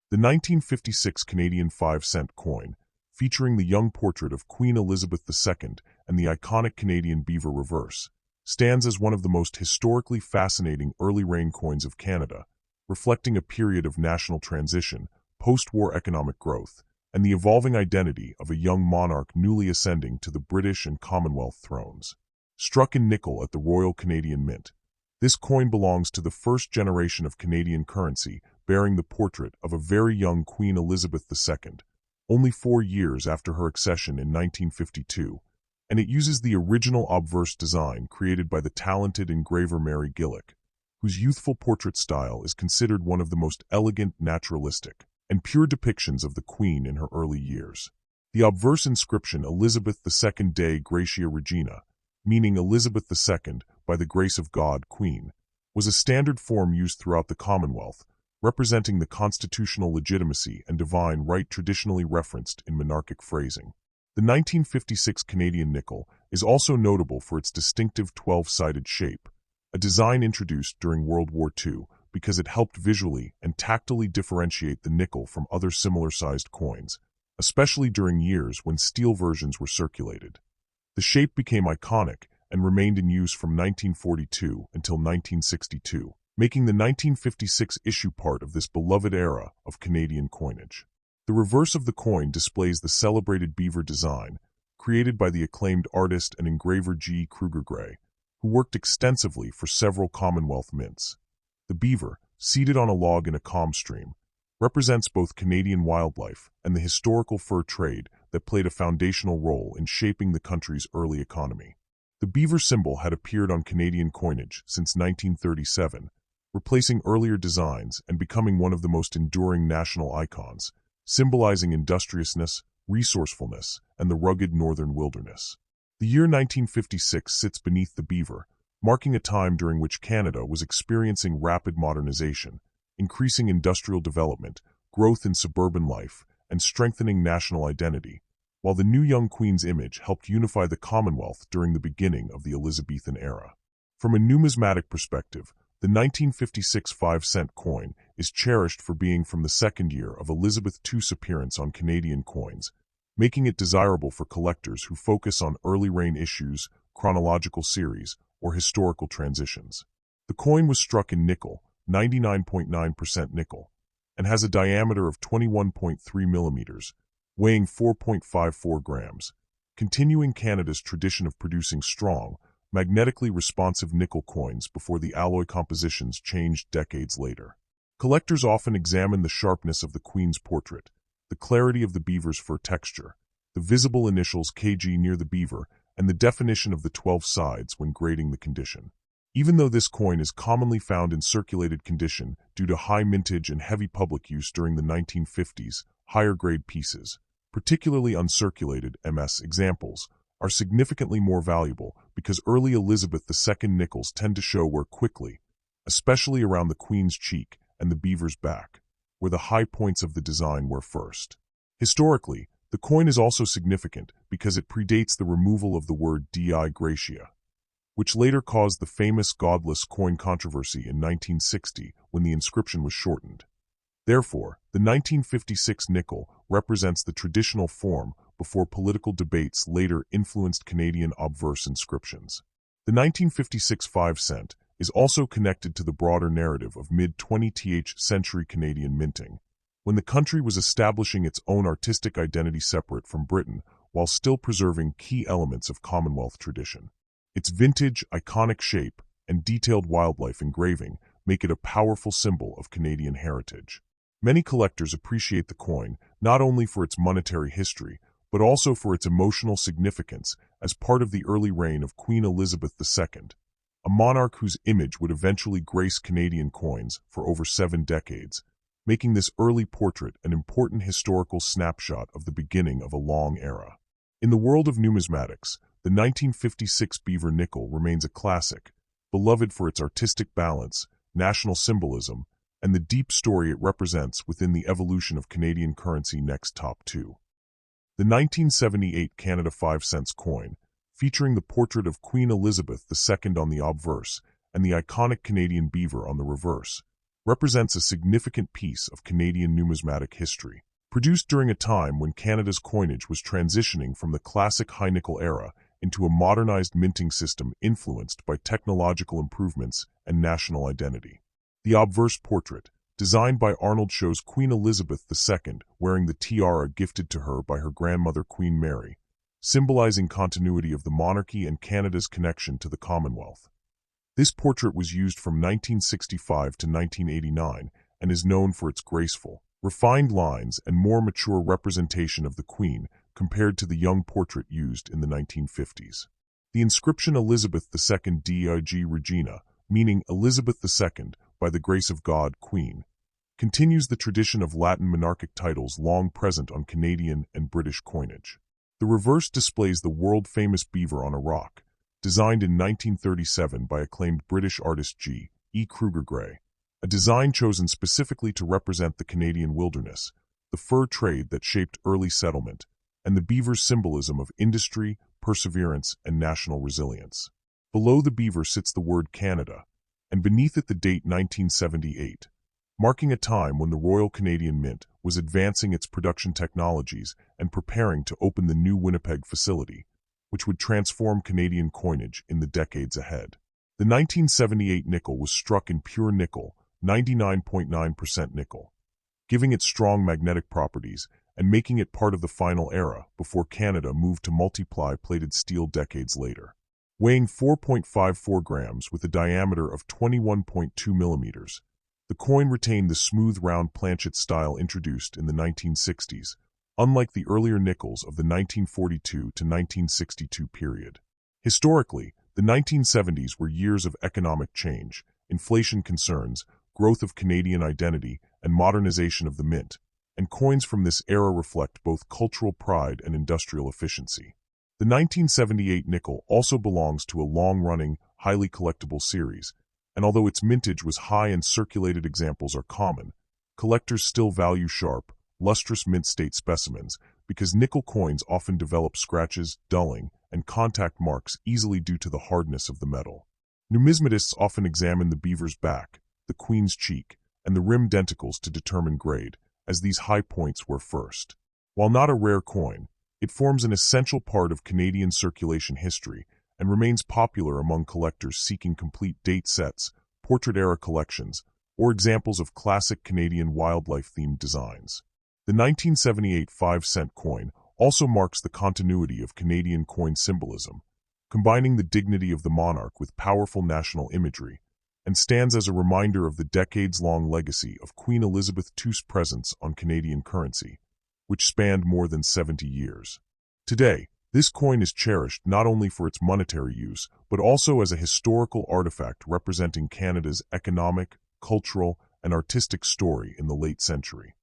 The 1956 Canadian 5-cent coin, featuring the young portrait of Queen Elizabeth II and the iconic Canadian beaver reverse, stands as one of the most historically fascinating early reign coins of Canada, reflecting a period of national transition, post-war economic growth, and the evolving identity of a young monarch newly ascending to the British and Commonwealth thrones. Struck in nickel at the Royal Canadian Mint, this coin belongs to the first generation of Canadian currency, bearing the portrait of a very young Queen Elizabeth II, only 4 years after her accession in 1952, and it uses the original obverse design created by the talented engraver Mary Gillick, whose youthful portrait style is considered one of the most elegant, naturalistic, and pure depictions of the Queen in her early years. The obverse inscription Elizabeth II Dei Gratia Regina, meaning Elizabeth II, by the grace of God, Queen, was a standard form used throughout the Commonwealth, representing the constitutional legitimacy and divine right traditionally referenced in monarchic phrasing. The 1956 Canadian nickel is also notable for its distinctive 12-sided shape, a design introduced during World War II because it helped visually and tactily differentiate the nickel from other similar-sized coins, especially during years when steel versions were circulated. The shape became iconic and remained in use from 1942 until 1962, making the 1956 issue part of this beloved era of Canadian coinage. The reverse of the coin displays the celebrated beaver design, created by the acclaimed artist and engraver G. Kruger Gray, who worked extensively for several Commonwealth mints. The beaver, seated on a log in a calm stream, represents both Canadian wildlife and the historical fur trade that played a foundational role in shaping the country's early economy. The beaver symbol had appeared on Canadian coinage since 1937, replacing earlier designs and becoming one of the most enduring national icons, symbolizing industriousness, resourcefulness, and the rugged northern wilderness. The year 1956 sits beneath the beaver, marking a time during which Canada was experiencing rapid modernization, increasing industrial development, growth in suburban life, and strengthening national identity, while the new young Queen's image helped unify the Commonwealth during the beginning of the Elizabethan era. From a numismatic perspective, the 1956 5-cent coin is cherished for being from the second year of Elizabeth II's appearance on Canadian coins, making it desirable for collectors who focus on early reign issues, chronological series, or historical transitions. The coin was struck in nickel, 99.9% nickel, and has a diameter of 21.3 millimeters, weighing 4.54 grams, continuing Canada's tradition of producing strong, magnetically responsive nickel coins before the alloy compositions changed decades later. Collectors often examine the sharpness of the Queen's portrait, the clarity of the beaver's fur texture, the visible initials KG near the beaver, and the definition of the 12 sides when grading the condition. Even though this coin is commonly found in circulated condition due to high mintage and heavy public use during the 1950s, higher-grade pieces, particularly uncirculated MS examples, are significantly more valuable because early Elizabeth II nickels tend to show wear quickly, especially around the Queen's cheek and the beaver's back, where the high points of the design were first. Historically, the coin is also significant because it predates the removal of the word Dei Gratia, which later caused the famous godless coin controversy in 1960 when the inscription was shortened. Therefore, the 1956 nickel represents the traditional form before political debates later influenced Canadian obverse inscriptions. The 1956 5-cent is also connected to the broader narrative of mid-20th century Canadian minting, when the country was establishing its own artistic identity separate from Britain while still preserving key elements of Commonwealth tradition. Its vintage, iconic shape, and detailed wildlife engraving make it a powerful symbol of Canadian heritage. Many collectors appreciate the coin not only for its monetary history, but also for its emotional significance as part of the early reign of Queen Elizabeth II, a monarch whose image would eventually grace Canadian coins for over 7 decades, making this early portrait an important historical snapshot of the beginning of a long era. In the world of numismatics, the 1956 beaver nickel remains a classic, beloved for its artistic balance, national symbolism, and the deep story it represents within the evolution of Canadian currency. Next, top 2. The 1978 Canada 5-cent coin, featuring the portrait of Queen Elizabeth II on the obverse and the iconic Canadian beaver on the reverse, represents a significant piece of Canadian numismatic history. Produced during a time when Canada's coinage was transitioning from the classic high nickel era into a modernized minting system influenced by technological improvements and national identity. The obverse portrait, designed by Arnold, shows Queen Elizabeth II wearing the tiara gifted to her by her grandmother Queen Mary, symbolizing continuity of the monarchy and Canada's connection to the Commonwealth. This portrait was used from 1965 to 1989 and is known for its graceful, refined lines and more mature representation of the Queen compared to the young portrait used in the 1950s. The inscription Elizabeth II dig Regina, meaning Elizabeth II, by the grace of God, Queen, continues the tradition of Latin monarchic titles long present on Canadian and British coinage. The reverse displays the world-famous beaver on a rock, designed in 1937 by acclaimed British artist G. E. Kruger Gray, a design chosen specifically to represent the Canadian wilderness, the fur trade that shaped early settlement, and the beaver's symbolism of industry, perseverance, and national resilience. Below the beaver sits the word Canada, and beneath it the date 1978, marking a time when the Royal Canadian Mint was advancing its production technologies and preparing to open the new Winnipeg facility, which would transform Canadian coinage in the decades ahead. The 1978 nickel was struck in pure nickel, 99.9% nickel, giving it strong magnetic properties and making it part of the final era before Canada moved to multiply plated steel decades later. Weighing 4.54 grams with a diameter of 21.2 millimeters, the coin retained the smooth round planchet style introduced in the 1960s, unlike the earlier nickels of the 1942 to 1962 period. Historically, the 1970s were years of economic change, inflation concerns, growth of Canadian identity, and modernization of the mint, and coins from this era reflect both cultural pride and industrial efficiency. The 1978 nickel also belongs to a long-running, highly collectible series, and although its mintage was high and circulated examples are common, collectors still value sharp, lustrous mint-state specimens because nickel coins often develop scratches, dulling, and contact marks easily due to the hardness of the metal. Numismatists often examine the beaver's back, the queen's cheek, and the rim denticles to determine grade, as these high points were first. While not a rare coin, it forms an essential part of Canadian circulation history and remains popular among collectors seeking complete date sets, portrait-era collections, or examples of classic Canadian wildlife-themed designs. The 1978 5-cent coin also marks the continuity of Canadian coin symbolism, combining the dignity of the monarch with powerful national imagery, and stands as a reminder of the decades-long legacy of Queen Elizabeth II's presence on Canadian currency, which spanned more than 70 years. Today, this coin is cherished not only for its monetary use, but also as a historical artifact representing Canada's economic, cultural, and artistic story in the late century.